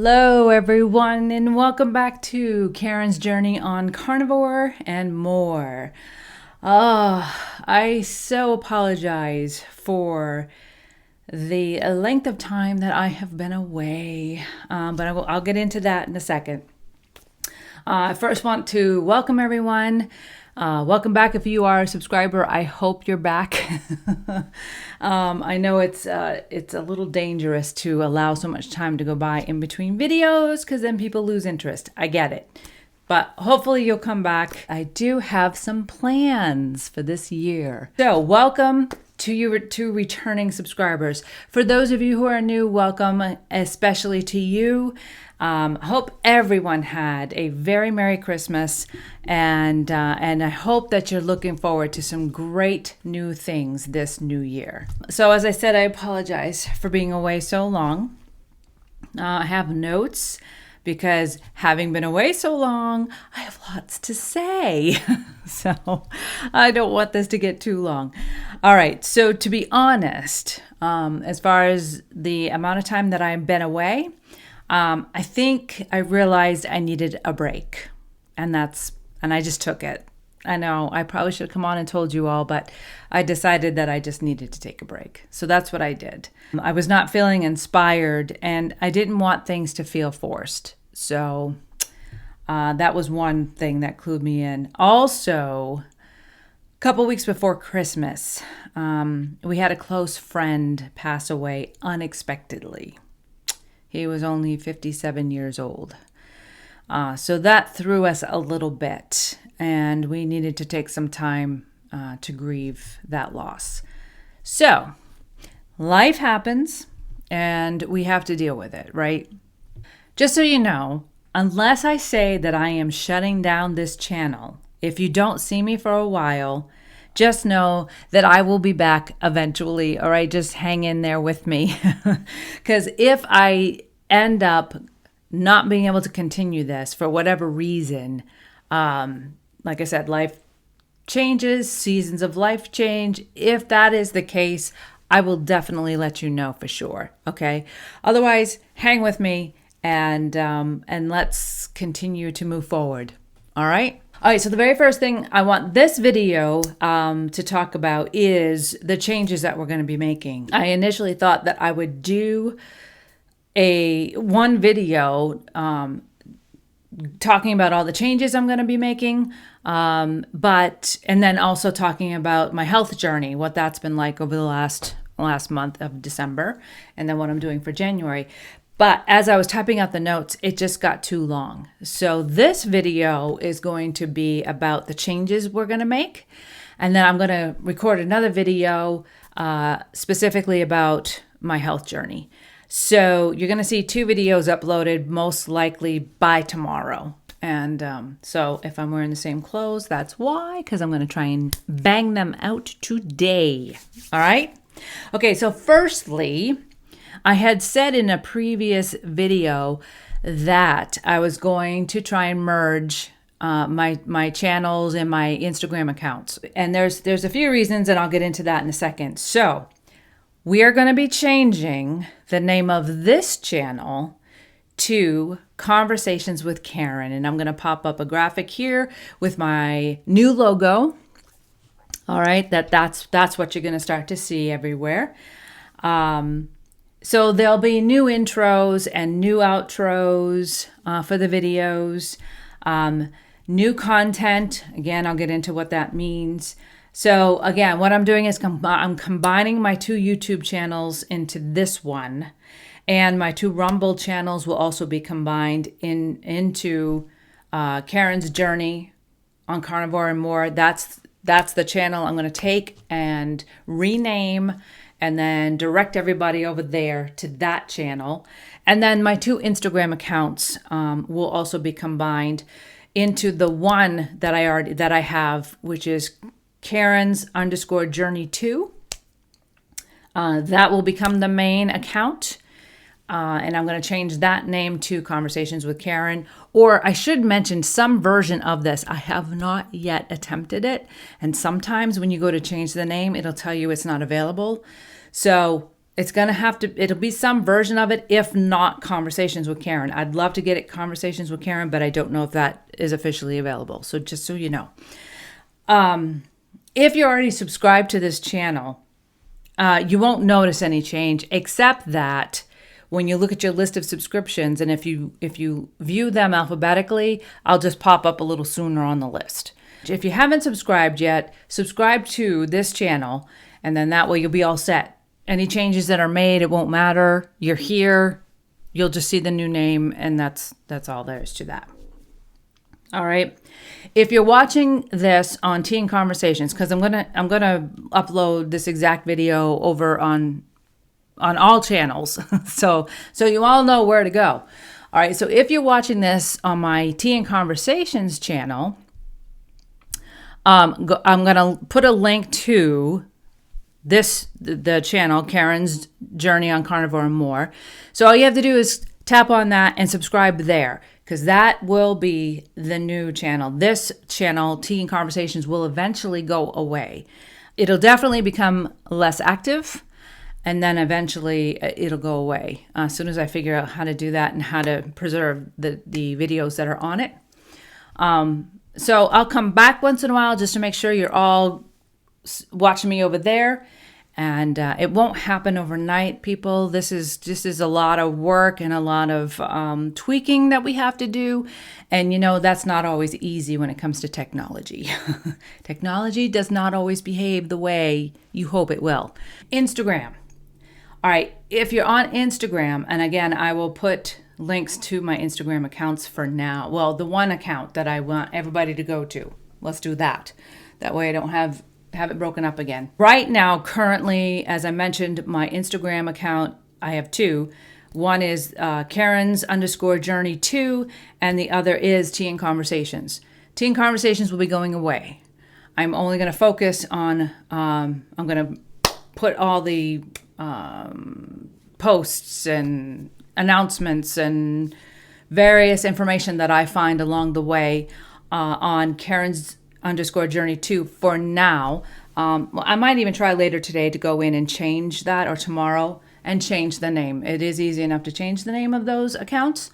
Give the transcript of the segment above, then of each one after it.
Hello, everyone, and welcome back to Karen's Journey on Carnivore and More. I so apologize for the length of time that I have been away, but I'll get into that in a second. I first want to welcome everyone. Welcome back if you are a subscriber. I hope you're back. I know it's a little dangerous to allow so much time to go by in between videos because then people lose interest. I get it. But hopefully you'll come back. I do have some plans for this year. So welcome to you to returning subscribers. For those of you who are new, welcome, especially to you. Hope everyone had a very Merry Christmas, and I hope that you're looking forward to some great new things this new year. So as I said, I apologize for being away so long. I have notes because having been away so long, I have lots to say. So I don't want this to get too long. All right, so to be honest, as far as the amount of time that I've been away, I think I realized I needed a break, and I just took it. I know I probably should have come on and told you all, but I decided that I just needed to take a break. So that's what I did. I was not feeling inspired, and I didn't want things to feel forced. So that was one thing that clued me in. Also, a couple weeks before Christmas, we had a close friend pass away unexpectedly. He was only 57 years old. So that threw us a little bit, and we needed to take some time to grieve that loss. So life happens, and we have to deal with it, right? Just so you know, unless I say that I am shutting down this channel, if you don't see me for a while, just know that I will be back eventually, or I just hang in there with me. Because if I end up not being able to continue this for whatever reason, like I said, life changes, seasons of life change. If that is the case, I will definitely let you know for sure. Okay. Otherwise, hang with me and let's continue to move forward. All right. All right, so the very first thing I want this video to talk about is the changes that we're going to be making. I initially thought that I would do one video talking about all the changes I'm going to be making, and then also talking about my health journey, what that's been like over the last month of December, and then what I'm doing for January. But as I was typing out the notes, it just got too long. So this video is going to be about the changes we're going to make. And then I'm going to record another video specifically about my health journey. So you're going to see two videos uploaded most likely by tomorrow. And so if I'm wearing the same clothes, that's why, because I'm going to try and bang them out today. All right. Okay, so firstly, I had said in a previous video that I was going to try and merge my channels and my Instagram accounts. And there's a few reasons, and I'll get into that in a second. So we are going to be changing the name of this channel to Conversations with Karen. And I'm going to pop up a graphic here with my new logo. All right, that's what you're going to start to see everywhere. So there'll be new intros and new outros for the videos, new content. Again, I'll get into what that means. So again, what I'm doing is I'm combining my two YouTube channels into this one, and my two Rumble channels will also be combined into Karen's Journey on Carnivore and More. That's the channel I'm going to take and rename, and then direct everybody over there to that channel. And then my two Instagram accounts will also be combined into the one that I have, which is Karen's_Journey2. That will become the main account. And I'm going to change that name to Conversations with Karen. Or I should mention some version of this. I have not yet attempted it. And sometimes when you go to change the name, it'll tell you it's not available. So It's going to have to, it'll be some version of it, if not Conversations with Karen. I'd love to get it Conversations with Karen, but I don't know if that is officially available. So just so you know. If you're already subscribed to this channel, you won't notice any change, except that when you look at your list of subscriptions, and if you view them alphabetically, I'll just pop up a little sooner on the list. If you haven't subscribed yet, subscribe to this channel, and then that way you'll be all set. Any changes that are made, it won't matter. You're here. You'll just see the new name, and that's all there is to that. All right. If you're watching this on Teen Conversations, because I'm gonna upload this exact video over on all channels, so you all know where to go. All right. So if you're watching this on my Teen Conversations channel, I'm gonna put a link to the channel, Karen's Journey on Carnivore and More. So all you have to do is tap on that and subscribe there, because that will be the new channel. This channel, Teen Conversations, will eventually go away. It'll definitely become less active, and then eventually it'll go away as soon as I figure out how to do that and how to preserve the videos that are on it. So I'll come back once in a while just to make sure you're all watching me over there, and it won't happen overnight, people. This is a lot of work and a lot of tweaking that we have to do, and that's not always easy when it comes to technology. Technology does not always behave the way you hope it will. Instagram. All right, if you're on Instagram, and again, I will put links to my Instagram accounts for now. Well, the one account that I want everybody to go to. Let's do that. That way I don't have it broken up again. Right now, currently, as I mentioned, my Instagram account, I have two. One is Karen's_Journey 2, and the other is Teen Conversations. Teen Conversations will be going away. I'm only going to focus on, I'm going to put all the posts and announcements and various information that I find along the way on Karen's_Journey 2 for now. I might even try later today to go in and change that, or tomorrow, and change the name. It is easy enough to change the name of those accounts,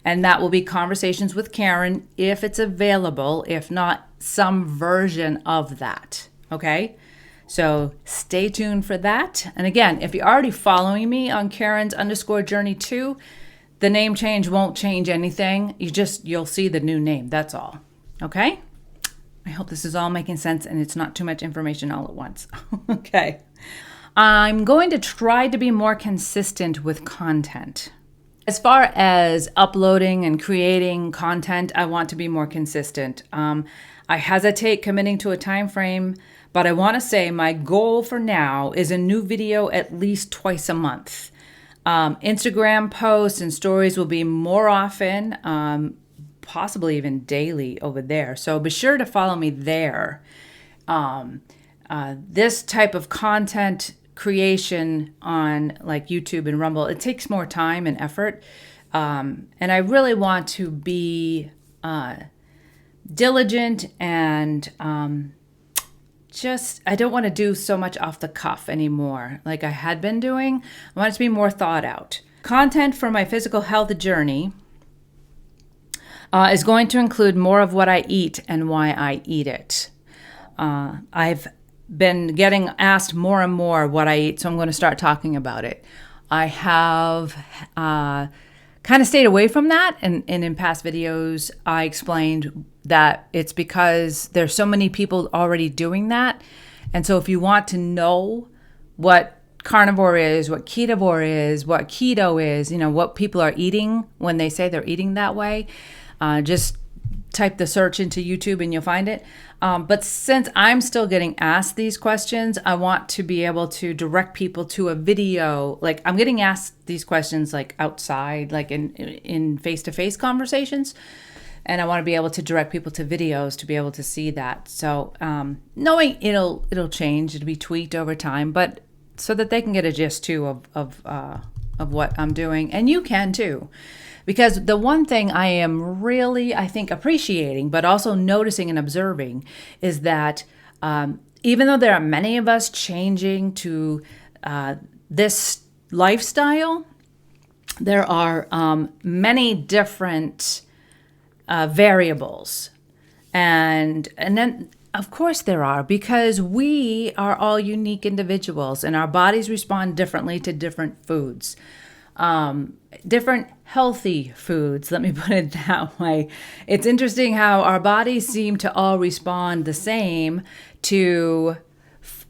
and that will be Conversations with Karen if it's available, if not some version of that. Okay? So stay tuned for that. And again, if you're already following me on Karen's_Journey 2, the name change won't change anything. You'll see the new name. That's all. Okay? I hope this is all making sense and it's not too much information all at once. Okay. I'm going to try to be more consistent with content. As far as uploading and creating content, I want to be more consistent. I hesitate committing to a time frame, but I want to say my goal for now is a new video at least twice a month. Instagram posts and stories will be more often, possibly even daily over there. So be sure to follow me there. This type of content creation on like YouTube and Rumble, it takes more time and effort. And I really want to be diligent and I don't want to do so much off the cuff anymore like I had been doing. I want it to be more thought out. Content for my physical health journey is going to include more of what I eat and why I eat it. I've been getting asked more and more what I eat, so I'm going to start talking about it. I have kind of stayed away from that, and in past videos I explained that it's because there's so many people already doing that. And so if you want to know what carnivore is, what ketovore is, what keto is, what people are eating when they say they're eating that way, just type the search into YouTube and you'll find it. But since I'm still getting asked these questions, I want to be able to direct people to a video. Like I'm getting asked these questions like outside, like in face-to-face conversations. And I want to be able to direct people to videos to be able to see that. So knowing it'll change, it'll be tweaked over time, but so that they can get a gist too of what I'm doing. And you can too. Because the one thing I am really, I think, appreciating, but also noticing and observing is that even though there are many of us changing to this lifestyle, there are many different variables. And then, of course, there are, because we are all unique individuals and our bodies respond differently to different foods. Different healthy foods, let me put it that way. It's interesting how our bodies seem to all respond the same to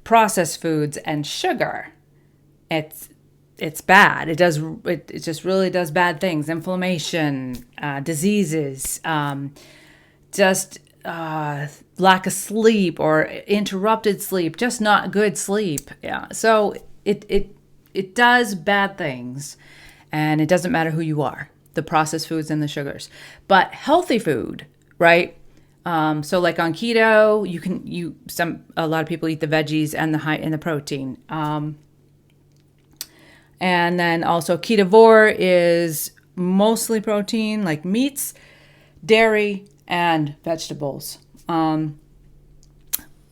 processed foods and sugar. It's bad. It just really does bad things. Inflammation, diseases, lack of sleep or interrupted sleep, just not good sleep. Yeah. So it does bad things, and it doesn't matter who you are, the processed foods and the sugars. But healthy food, right? So like on keto, a lot of people eat the veggies and the protein. And then also ketovore is mostly protein, like meats, dairy, and vegetables.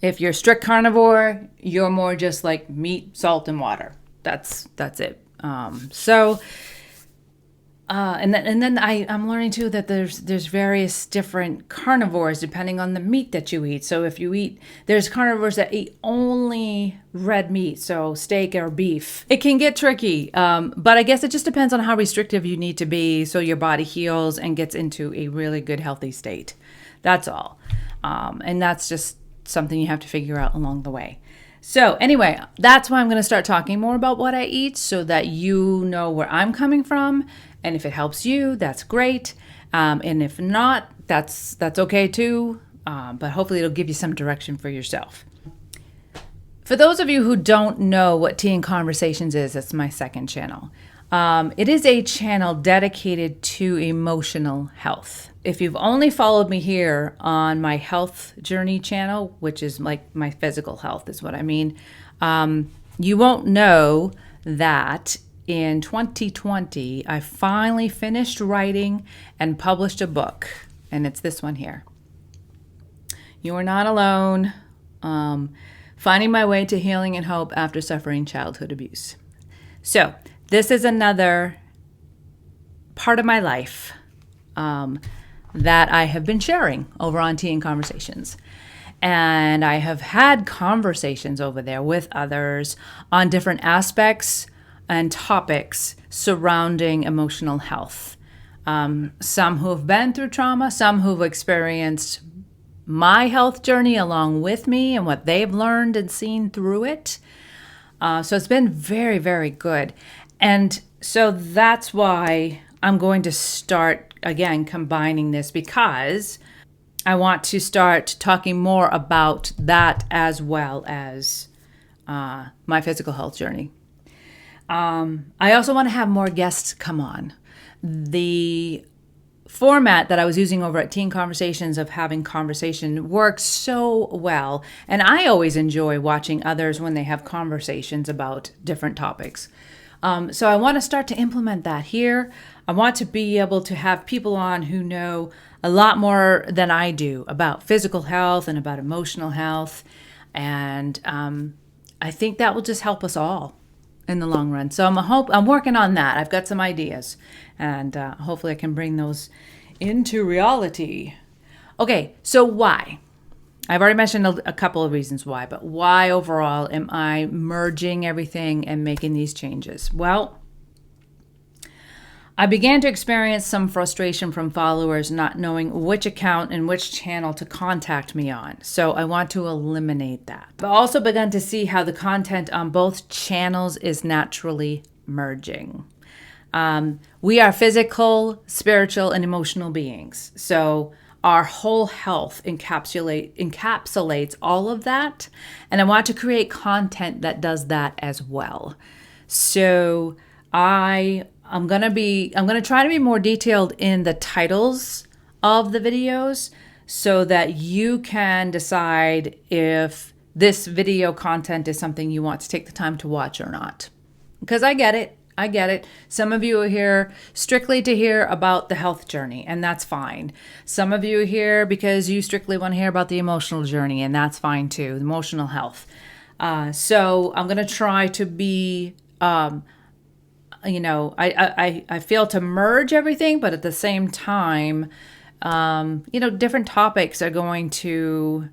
If you're strict carnivore, you're more just like meat, salt, and water. That's it. And then I'm learning too that there's various different carnivores depending on the meat that you eat. So there's carnivores that eat only red meat, so steak or beef. It can get tricky, but I guess it just depends on how restrictive you need to be so your body heals and gets into a really good healthy state. That's all. And that's just something you have to figure out along the way. So anyway, that's why I'm going to start talking more about what I eat so that you know where I'm coming from. And if it helps you, that's great. And if not, that's okay too. But hopefully it'll give you some direction for yourself. For those of you who don't know what Tea and Conversations is, it's my second channel. It is a channel dedicated to emotional health. If you've only followed me here on my health journey channel, which is like my physical health is what I mean, you won't know that in 2020, I finally finished writing and published a book, and it's this one here. You Are Not Alone, Finding My Way to Healing and Hope After Suffering Childhood Abuse. So this is another part of my life that I have been sharing over on Tea and Conversations. And I have had conversations over there with others on different aspects and topics surrounding emotional health. Some who have been through trauma, some who've experienced my health journey along with me and what they've learned and seen through it. So it's been very, very good. And so that's why I'm going to start, again, combining this, because I want to start talking more about that as well as my physical health journey. I also want to have more guests come on. The format that I was using over at Teen Conversations of having conversation works so well. And I always enjoy watching others when they have conversations about different topics. So I want to start to implement that here. I want to be able to have people on who know a lot more than I do about physical health and about emotional health. And I think that will just help us all in the long run. So I'm working on that. I've got some ideas, and hopefully I can bring those into reality. Okay, so why? I've already mentioned a couple of reasons why, but why overall am I merging everything and making these changes? Well, I began to experience some frustration from followers not knowing which account and which channel to contact me on. So I want to eliminate that. I've also begun to see how the content on both channels is naturally merging. We are physical, spiritual, and emotional beings. So our whole health encapsulates all of that. And I want to create content that does that as well. So I'm going to try to be more detailed in the titles of the videos so that you can decide if this video content is something you want to take the time to watch or not. Because I get it. Some of you are here strictly to hear about the health journey, and that's fine. Some of you are here because you strictly want to hear about the emotional journey, and that's fine too, emotional health. So I'm going to try to be I feel to merge everything, but at the same time, different topics are going to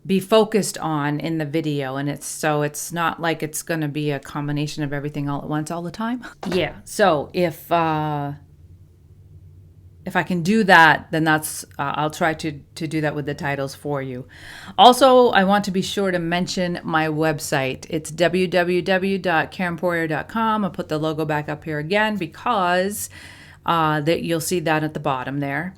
be focused on in the video, and it's not like it's going to be a combination of everything all at once all the time. Yeah. So if I can do that, then I'll try to do that with the titles for you. Also, I want to be sure to mention my website. It's www.karenpoirier.com. I'll put the logo back up here again because that you'll see that at the bottom there.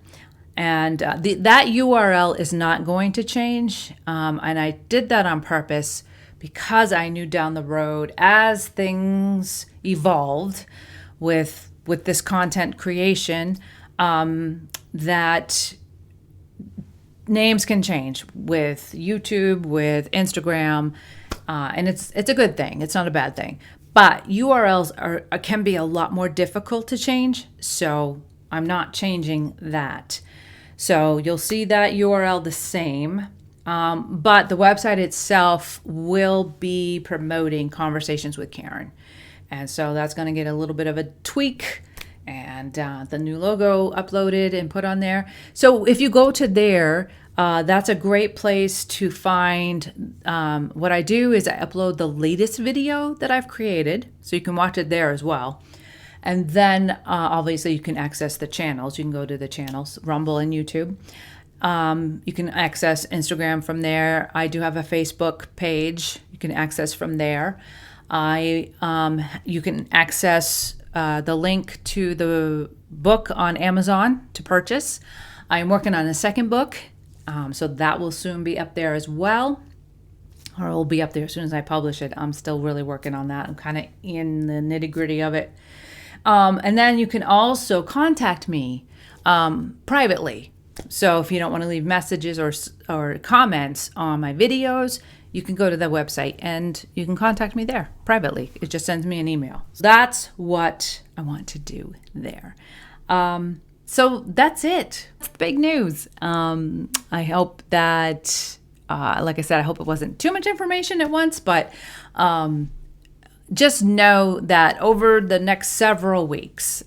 And that URL is not going to change. And I did that on purpose because I knew down the road, as things evolved with this content creation, that names can change with YouTube, with Instagram, and it's a good thing. It's not a bad thing. But URLs can be a lot more difficult to change, so I'm not changing that. So you'll see that URL the same, but the website itself will be promoting Conversations with Karen. And so that's going to get a little bit of a tweak, and the new logo uploaded and put on there. So if you go to there, that's a great place to find what I do is I upload the latest video that I've created, so you can watch it there as well. And then obviously you can access the channels. You can go to the channels, Rumble and YouTube. You can access Instagram from there. I do have a Facebook page you can access from there. You can access the link to the book on Amazon to purchase. I'm working on a second book, so that will soon be up there as well, or it will be up there as soon as I publish it. I'm still really working on that. I'm kind of in the nitty-gritty of it. And then you can also contact me privately. So if you don't want to leave messages or comments on my videos, you can go to the website and you can contact me there privately. It just sends me an email. So that's what I want to do there. So that's it. Big news. I hope that, like I said, I hope it wasn't too much information at once, but just know that over the next several weeks,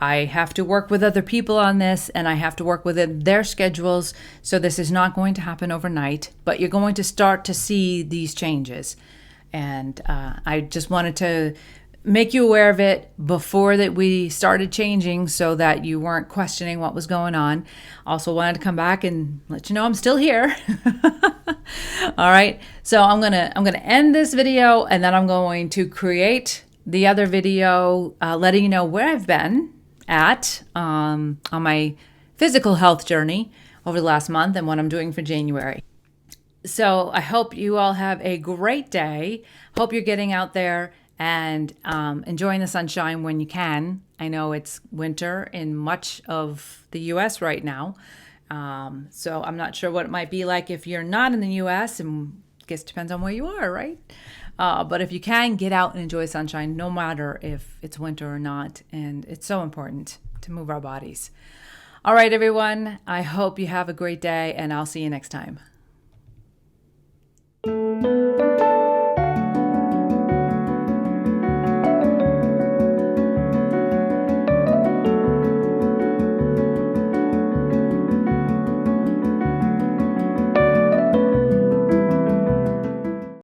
I have to work with other people on this, and I have to work within their schedules. So this is not going to happen overnight, but you're going to start to see these changes. And I just wanted to make you aware of it before that we started changing, so that you weren't questioning what was going on. Also wanted to come back and let you know I'm still here. All right. So I'm gonna end this video, and then I'm going to create the other video letting you know where I've been at on my physical health journey over the last month and what I'm doing for January. So I hope you all have a great day. Hope you're getting out there and enjoying the sunshine when you can. I know it's winter in much of the U.S. right now. So I'm not sure what it might be like if you're not in the U.S. and I guess it depends on where you are, right? But if you can, get out and enjoy sunshine, no matter if it's winter or not. And it's so important to move our bodies. All right, everyone. I hope you have a great day, and I'll see you next time.